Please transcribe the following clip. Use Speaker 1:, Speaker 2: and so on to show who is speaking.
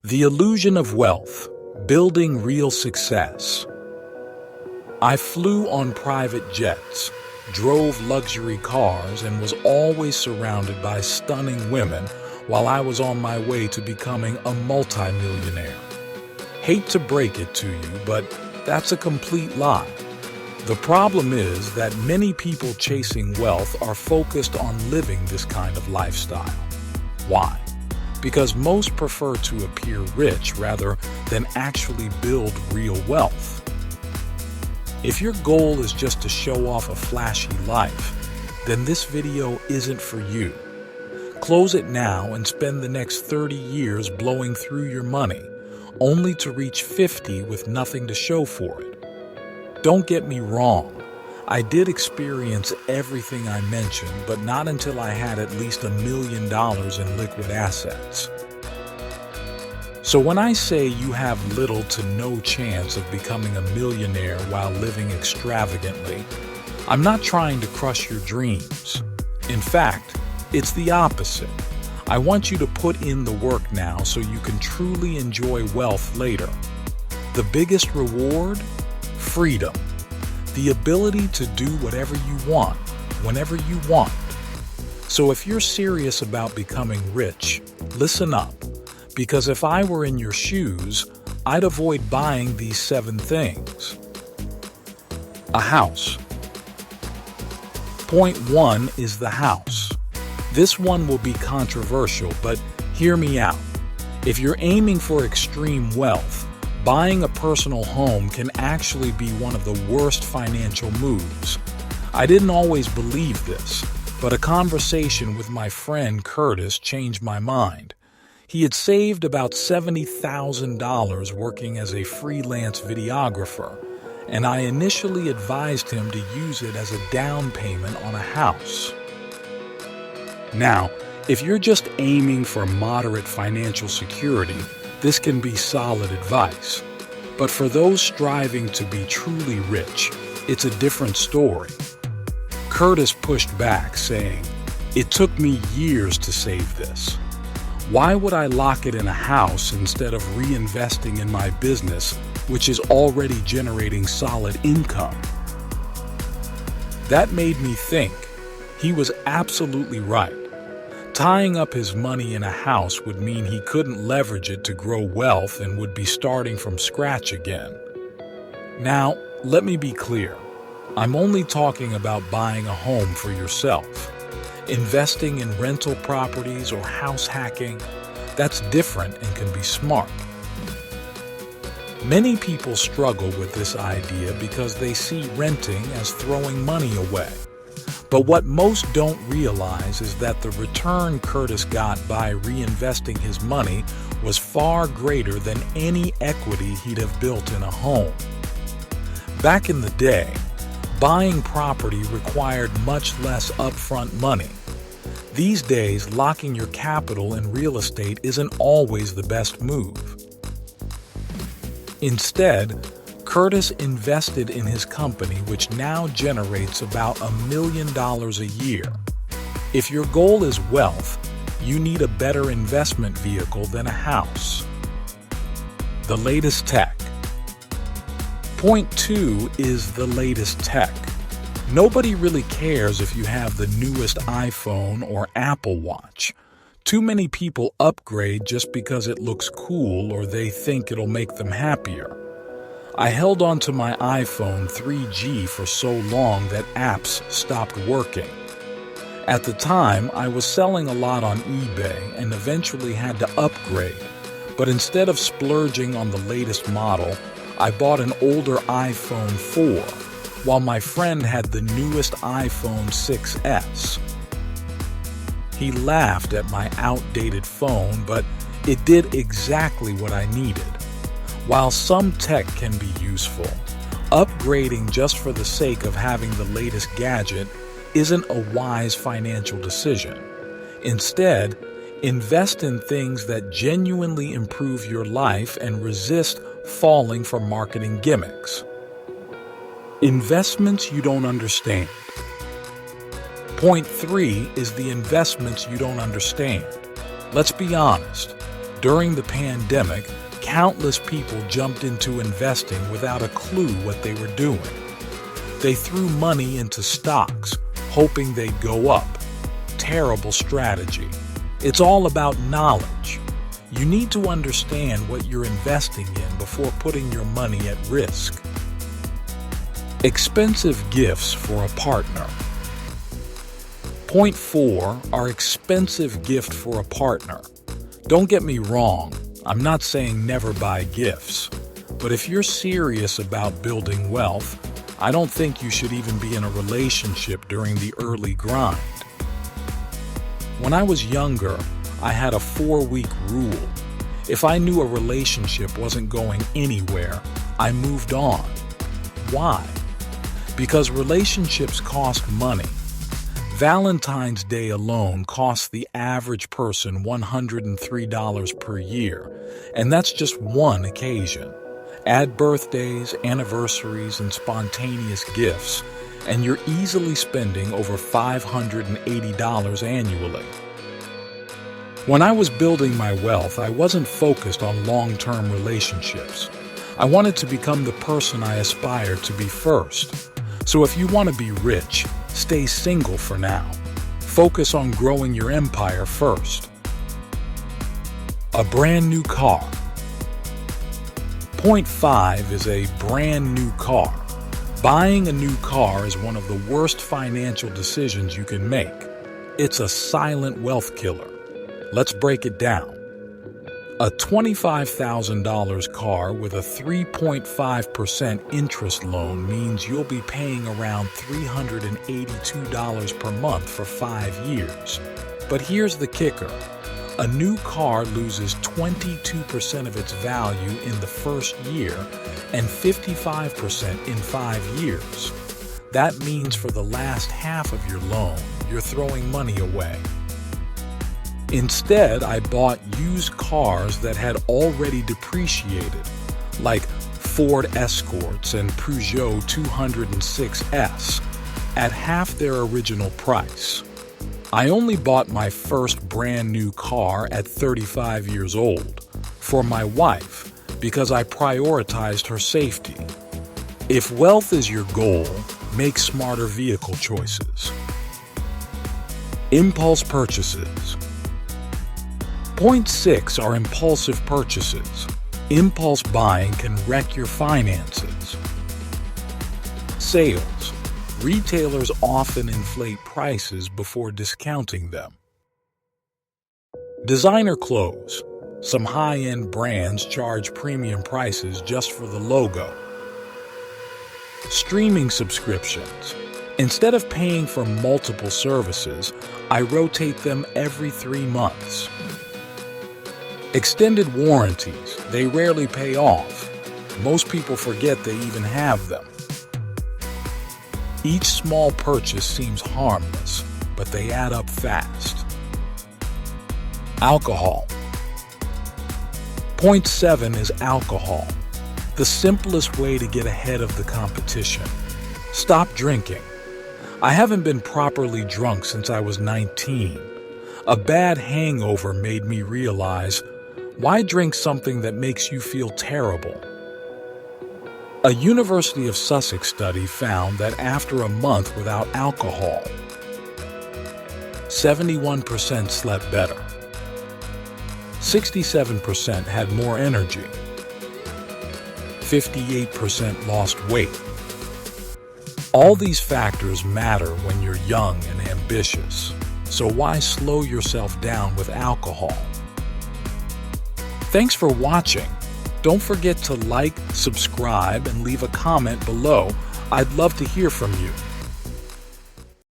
Speaker 1: The illusion of wealth, building real success. I flew on private jets, drove luxury cars, and was always surrounded by stunning women while I was on my way to becoming a multimillionaire. Hate to break it to you, but that's a complete lie. The problem is that many people chasing wealth are focused on living this kind of lifestyle. Why? Because most prefer to appear rich rather than actually build real wealth. If your goal is just to show off a flashy life, then this video isn't for you. Close it now and spend the next 30 years blowing through your money, only to reach 50 with nothing to show for it. Don't get me wrong, I did experience everything I mentioned, but not until I had at least $1 million in liquid assets. So when I say you have little to no chance of becoming a millionaire while living extravagantly, I'm not trying to crush your dreams. In fact, it's the opposite. I want you to put in the work now so you can truly enjoy wealth later. The biggest reward? Freedom. The ability to do whatever you want, whenever you want. So if you're serious about becoming rich, listen up. Because if I were in your shoes, I'd avoid buying these 7 things. A house. Point 1 is the house. This one will be controversial, but hear me out. If you're aiming for extreme wealth, buying a personal home can actually be one of the worst financial moves. I didn't always believe this, but a conversation with my friend Curtis changed my mind. He had saved about $70,000 working as a freelance videographer, and I initially advised him to use it as a down payment on a house. Now, if you're just aiming for moderate financial security, this can be solid advice. But for those striving to be truly rich, it's a different story. Curtis pushed back, saying, "It took me years to save this. Why would I lock it in a house instead of reinvesting in my business, which is already generating solid income?" That made me think. He was absolutely right. Tying up his money in a house would mean he couldn't leverage it to grow wealth and would be starting from scratch again. Now, let me be clear. I'm only talking about buying a home for yourself. Investing in rental properties or house hacking, that's different and can be smart. Many people struggle with this idea because they see renting as throwing money away. But what most don't realize is that the return Curtis got by reinvesting his money was far greater than any equity he'd have built in a home. Back in the day, buying property required much less upfront money. These days, locking your capital in real estate isn't always the best move. Instead, Curtis invested in his company, which now generates about $1 million a year. If your goal is wealth, you need a better investment vehicle than a house. The latest tech. Point 2 is the latest tech. Nobody really cares if you have the newest iPhone or Apple Watch. Too many people upgrade just because it looks cool or they think it'll make them happier. I held on to my iPhone 3G for so long that apps stopped working. At the time, I was selling a lot on eBay and eventually had to upgrade. But instead of splurging on the latest model, I bought an older iPhone 4, while my friend had the newest iPhone 6S. He laughed at my outdated phone, but it did exactly what I needed. While some tech can be useful, upgrading just for the sake of having the latest gadget isn't a wise financial decision. Instead, invest in things that genuinely improve your life and resist falling for marketing gimmicks. Investments you don't understand. Point 3 is the investments you don't understand. Let's be honest. During the pandemic, countless people jumped into investing without a clue what they were doing. They threw money into stocks, hoping they'd go up. Terrible strategy. It's all about knowledge. You need to understand what you're investing in before putting your money at risk. Expensive gifts for a partner. Point 4 are expensive gift for a partner. Don't get me wrong, I'm not saying never buy gifts. But if you're serious about building wealth, I don't think you should even be in a relationship during the early grind. When I was younger, I had a 4-week rule. If I knew a relationship wasn't going anywhere, I moved on. Why? Because relationships cost money. Valentine's Day alone costs the average person $103 per year, and that's just one occasion. Add birthdays, anniversaries, and spontaneous gifts, and you're easily spending over $580 annually. When I was building my wealth, I wasn't focused on long-term relationships. I wanted to become the person I aspired to be first. So if you want to be rich, stay single for now. Focus on growing your empire first. A brand new car. Point 5 is a brand new car. Buying a new car is one of the worst financial decisions you can make. It's a silent wealth killer. Let's break it down. A $25,000 car with a 3.5% interest loan means you'll be paying around $382 per month for 5 years. But here's the kicker. A new car loses 22% of its value in the first year and 55% in 5 years. That means for the last half of your loan, you're throwing money away. Instead, I bought used cars that had already depreciated, like Ford Escorts and Peugeot 206S, at half their original price. I only bought my first brand new car at 35 years old for my wife because I prioritized her safety. If wealth is your goal, make smarter vehicle choices. Impulse purchases. Point 6 are impulsive purchases. Impulse buying can wreck your finances. Sales. Retailers often inflate prices before discounting them. Designer clothes. Some high-end brands charge premium prices just for the logo. Streaming subscriptions. Instead of paying for multiple services, I rotate them every 3 months. Extended warranties. They rarely pay off. Most people forget they even have them. Each small purchase seems harmless, but they add up fast. Alcohol. Point 7 is alcohol. The simplest way to get ahead of the competition. Stop drinking. I haven't been properly drunk since I was 19. A bad hangover made me realize, why drink something that makes you feel terrible? A University of Sussex study found that after a month without alcohol, 71% slept better, 67% had more energy, 58% lost weight. All these factors matter when you're young and ambitious, so why slow yourself down with alcohol? Thanks for watching. Don't forget to like, subscribe, and leave a comment below. I'd love to hear from you.